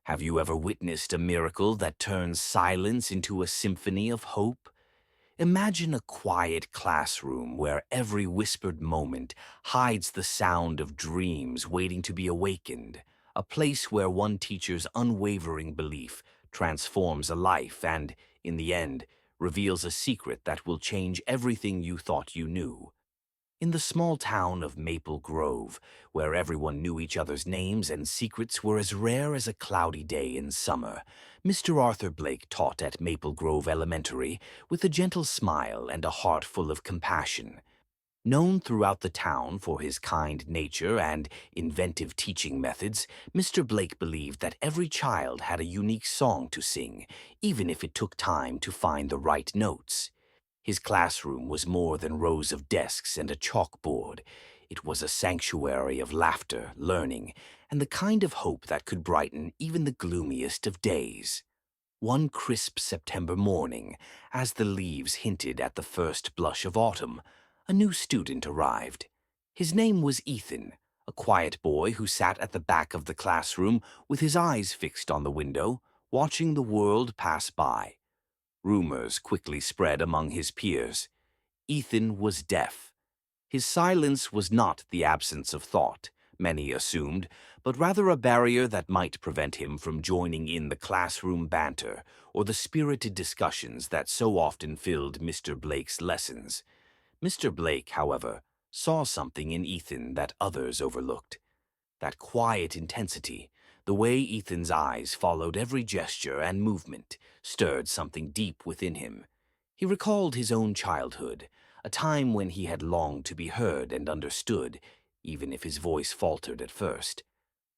Have you ever witnessed a miracle that turns silence into a symphony of hope? Imagine a quiet classroom where every whispered moment hides the sound of dreams waiting to be awakened, a place where one teacher's unwavering belief transforms a life and, in the end, reveals a secret that will change everything you thought you knew. In the small town of Maple Grove, where everyone knew each other's names and secrets were as rare as a cloudy day in summer, Mr. Arthur Blake taught at Maple Grove Elementary with a gentle smile and a heart full of compassion. Known throughout the town for his kind nature and inventive teaching methods, Mr. Blake believed that every child had a unique song to sing, even if it took time to find the right notes. His classroom was more than rows of desks and a chalkboard. It was a sanctuary of laughter, learning, and the kind of hope that could brighten even the gloomiest of days. One crisp September morning, as the leaves hinted at the first blush of autumn, a new student arrived. His name was Ethan, a quiet boy who sat at the back of the classroom with his eyes fixed on the window, watching the world pass by. Rumors quickly spread among his peers. Ethan was deaf. His silence was not the absence of thought, many assumed, but rather a barrier that might prevent him from joining in the classroom banter or the spirited discussions that so often filled Mr. Blake's lessons. Mr. Blake, however, saw something in Ethan that others overlooked. That quiet intensity, the way Ethan's eyes followed every gesture and movement, stirred something deep within him. He recalled his own childhood, a time when he had longed to be heard and understood, even if his voice faltered at first.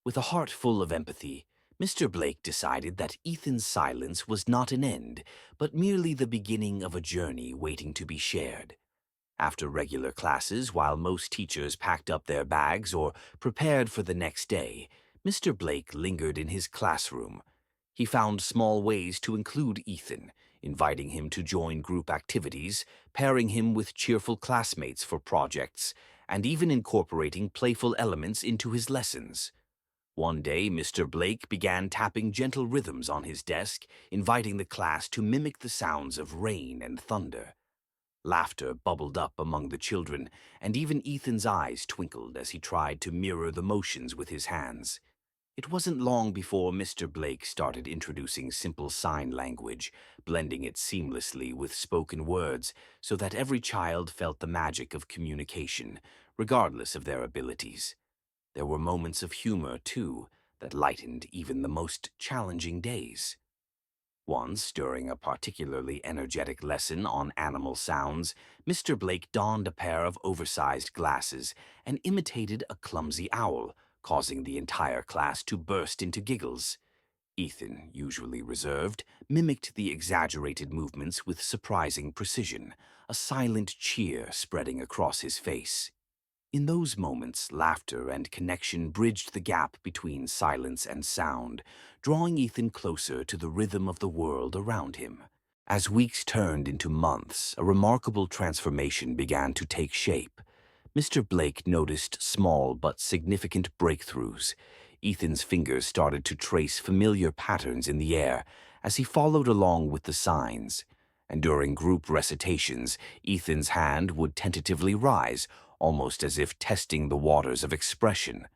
With a heart full of empathy, Mr. Blake decided that Ethan's silence was not an end, but merely the beginning of a journey waiting to be shared. After regular classes, while most teachers packed up their bags or prepared for the next day, Mr. Blake lingered in his classroom. He found small ways to include Ethan, inviting him to join group activities, pairing him with cheerful classmates for projects, and even incorporating playful elements into his lessons. One day, Mr. Blake began tapping gentle rhythms on his desk, inviting the class to mimic the sounds of rain and thunder. Laughter bubbled up among the children, and even Ethan's eyes twinkled as he tried to mirror the motions with his hands. It wasn't long before Mr. Blake started introducing simple sign language, blending it seamlessly with spoken words so that every child felt the magic of communication, regardless of their abilities. There were moments of humor, too, that lightened even the most challenging days. Once, during a particularly energetic lesson on animal sounds, Mr. Blake donned a pair of oversized glasses and imitated a clumsy owl, causing the entire class to burst into giggles. Ethan, usually reserved, mimicked the exaggerated movements with surprising precision, a silent cheer spreading across his face. In those moments, laughter and connection bridged the gap between silence and sound, drawing Ethan closer to the rhythm of the world around him. As weeks turned into months, a remarkable transformation began to take shape. Mr. Blake noticed small but significant breakthroughs. Ethan's fingers started to trace familiar patterns in the air as he followed along with the signs. And during group recitations, Ethan's hand would tentatively rise, almost as if testing the waters of expression.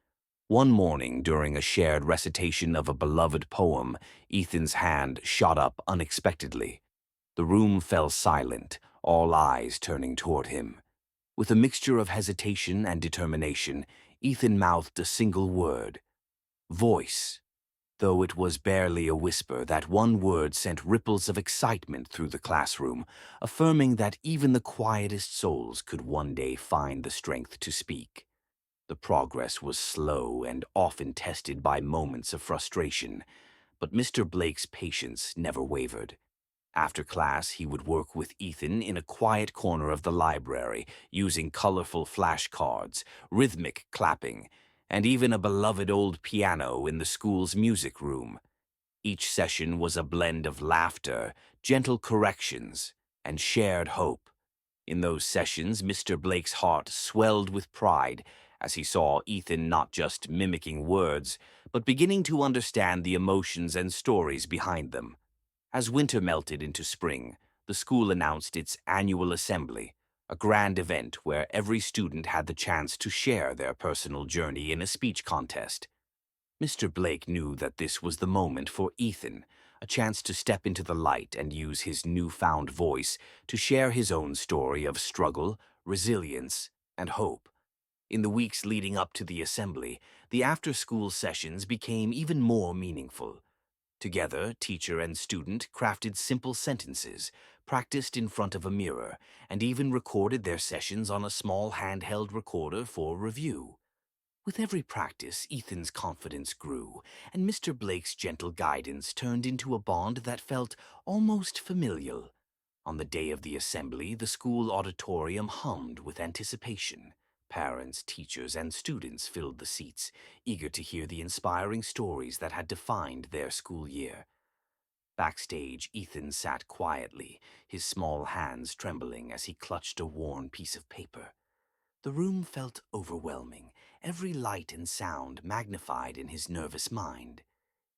One morning, during a shared recitation of a beloved poem, Ethan's hand shot up unexpectedly. The room fell silent, all eyes turning toward him. With a mixture of hesitation and determination, Ethan mouthed a single word: voice. Though it was barely a whisper, that one word sent ripples of excitement through the classroom, affirming that even the quietest souls could one day find the strength to speak. The progress was slow and often tested by moments of frustration, but Mr. Blake's patience never wavered. After class, he would work with Ethan in a quiet corner of the library, using colorful flashcards, rhythmic clapping, and even a beloved old piano in the school's music room. Each session was a blend of laughter, gentle corrections, and shared hope. In those sessions, Mr. Blake's heart swelled with pride as he saw Ethan not just mimicking words, but beginning to understand the emotions and stories behind them. As winter melted into spring, the school announced its annual assembly, a grand event where every student had the chance to share their personal journey in a speech contest. Mr. Blake knew that this was the moment for Ethan, a chance to step into the light and use his newfound voice to share his own story of struggle, resilience, and hope. In the weeks leading up to the assembly, the after-school sessions became even more meaningful. Together, teacher and student crafted simple sentences, practiced in front of a mirror, and even recorded their sessions on a small handheld recorder for review. With every practice, Ethan's confidence grew, and Mr. Blake's gentle guidance turned into a bond that felt almost familial. On the day of the assembly, the school auditorium hummed with anticipation. Parents, teachers, and students filled the seats, eager to hear the inspiring stories that had defined their school year. Backstage, Ethan sat quietly, his small hands trembling as he clutched a worn piece of paper. The room felt overwhelming, every light and sound magnified in his nervous mind.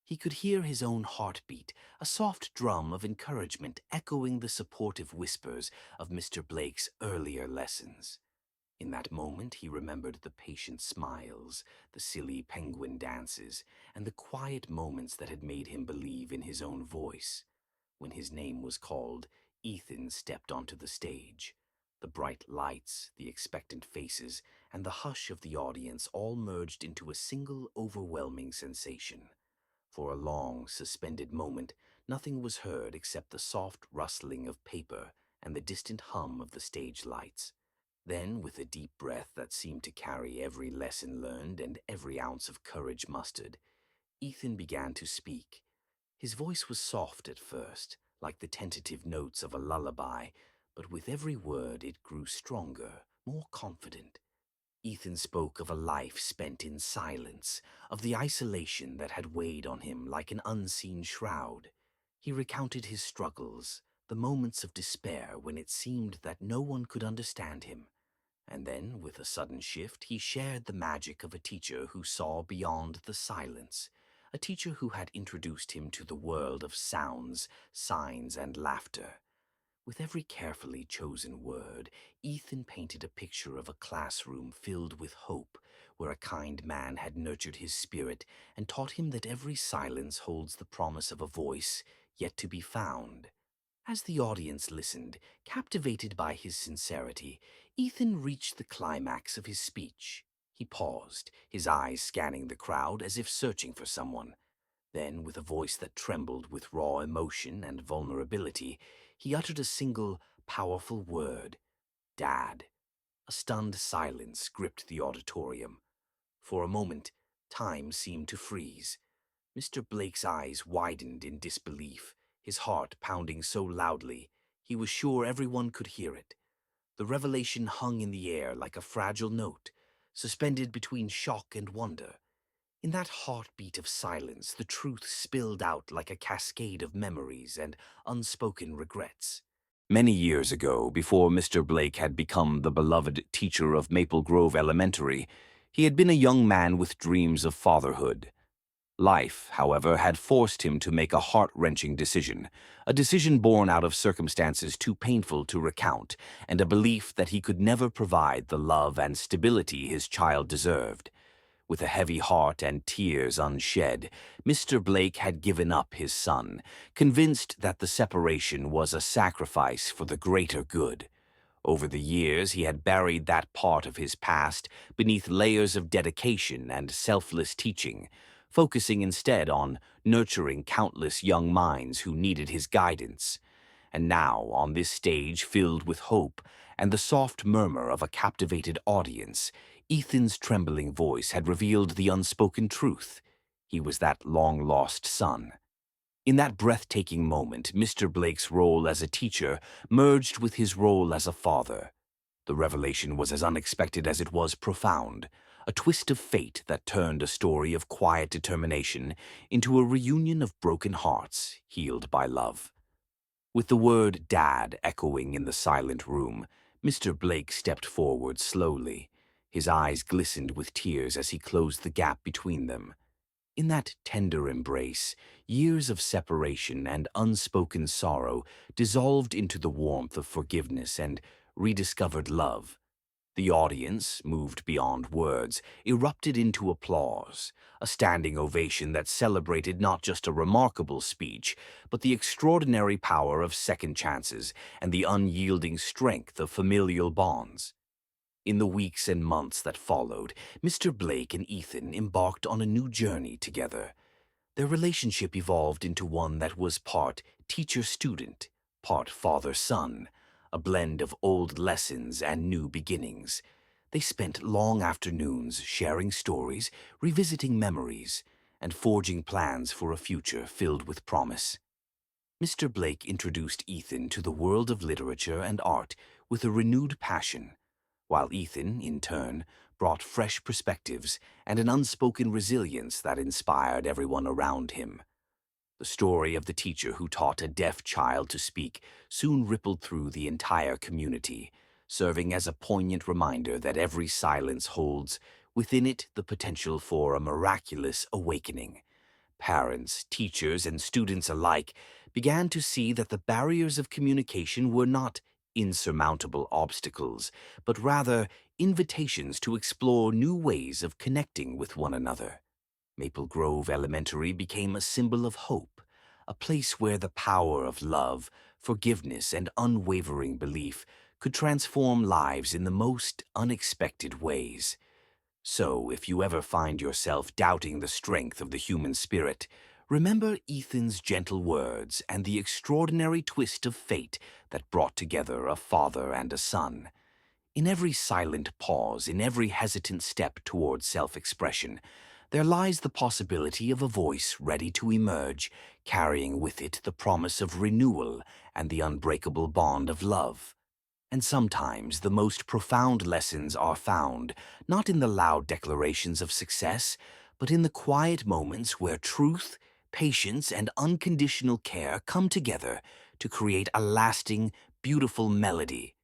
He could hear his own heartbeat, a soft drum of encouragement echoing the supportive whispers of Mr. Blake's earlier lessons. In that moment, he remembered the patient smiles, the silly penguin dances, and the quiet moments that had made him believe in his own voice. When his name was called, Ethan stepped onto the stage. The bright lights, the expectant faces, and the hush of the audience all merged into a single overwhelming sensation. For a long, suspended moment, nothing was heard except the soft rustling of paper and the distant hum of the stage lights. Then, with a deep breath that seemed to carry every lesson learned and every ounce of courage mustered, Ethan began to speak. His voice was soft at first, like the tentative notes of a lullaby, but with every word it grew stronger, more confident. Ethan spoke of a life spent in silence, of the isolation that had weighed on him like an unseen shroud. He recounted his struggles, the moments of despair when it seemed that no one could understand him. And then, with a sudden shift, he shared the magic of a teacher who saw beyond the silence, a teacher who had introduced him to the world of sounds, signs, and laughter. With every carefully chosen word, Ethan painted a picture of a classroom filled with hope, where a kind man had nurtured his spirit and taught him that every silence holds the promise of a voice yet to be found. As the audience listened, captivated by his sincerity, Ethan reached the climax of his speech. He paused, his eyes scanning the crowd as if searching for someone. Then, with a voice that trembled with raw emotion and vulnerability, he uttered a single, powerful word: Dad. A stunned silence gripped the auditorium. For a moment, time seemed to freeze. Mr. Blake's eyes widened in disbelief, his heart pounding so loudly he was sure everyone could hear it. The revelation hung in the air like a fragile note, suspended between shock and wonder. In that heartbeat of silence, the truth spilled out like a cascade of memories and unspoken regrets. Many years ago, before Mr. Blake had become the beloved teacher of Maple Grove Elementary, he had been a young man with dreams of fatherhood. Life, however, had forced him to make a heart-wrenching decision, a decision born out of circumstances too painful to recount, and a belief that he could never provide the love and stability his child deserved. With a heavy heart and tears unshed, Mr. Blake had given up his son, convinced that the separation was a sacrifice for the greater good. Over the years, he had buried that part of his past beneath layers of dedication and selfless teaching, focusing instead on nurturing countless young minds who needed his guidance. And now, on this stage filled with hope and the soft murmur of a captivated audience, Ethan's trembling voice had revealed the unspoken truth. He was that long-lost son. In that breathtaking moment, Mr. Blake's role as a teacher merged with his role as a father. The revelation was as unexpected as it was profound, a twist of fate that turned a story of quiet determination into a reunion of broken hearts healed by love. With the word "Dad" echoing in the silent room, Mr. Blake stepped forward slowly. His eyes glistened with tears as he closed the gap between them. In that tender embrace, years of separation and unspoken sorrow dissolved into the warmth of forgiveness and rediscovered love. The audience, moved beyond words, erupted into applause, a standing ovation that celebrated not just a remarkable speech, but the extraordinary power of second chances and the unyielding strength of familial bonds. In the weeks and months that followed, Mr. Blake and Ethan embarked on a new journey together. Their relationship evolved into one that was part teacher-student, part father-son, a blend of old lessons and new beginnings. They spent long afternoons sharing stories, revisiting memories, and forging plans for a future filled with promise. Mr. Blake introduced Ethan to the world of literature and art with a renewed passion, while Ethan, in turn, brought fresh perspectives and an unspoken resilience that inspired everyone around him. The story of the teacher who taught a deaf child to speak soon rippled through the entire community, serving as a poignant reminder that every silence holds within it the potential for a miraculous awakening. Parents, teachers, and students alike began to see that the barriers of communication were not insurmountable obstacles, but rather invitations to explore new ways of connecting with one another. Maple Grove Elementary became a symbol of hope, a place where the power of love, forgiveness, and unwavering belief could transform lives in the most unexpected ways. So, if you ever find yourself doubting the strength of the human spirit, remember Ethan's gentle words and the extraordinary twist of fate that brought together a father and a son. In every silent pause, in every hesitant step toward self-expression, there lies the possibility of a voice ready to emerge, carrying with it the promise of renewal and the unbreakable bond of love. And sometimes the most profound lessons are found not in the loud declarations of success, but in the quiet moments where truth, patience, and unconditional care come together to create a lasting, beautiful melody.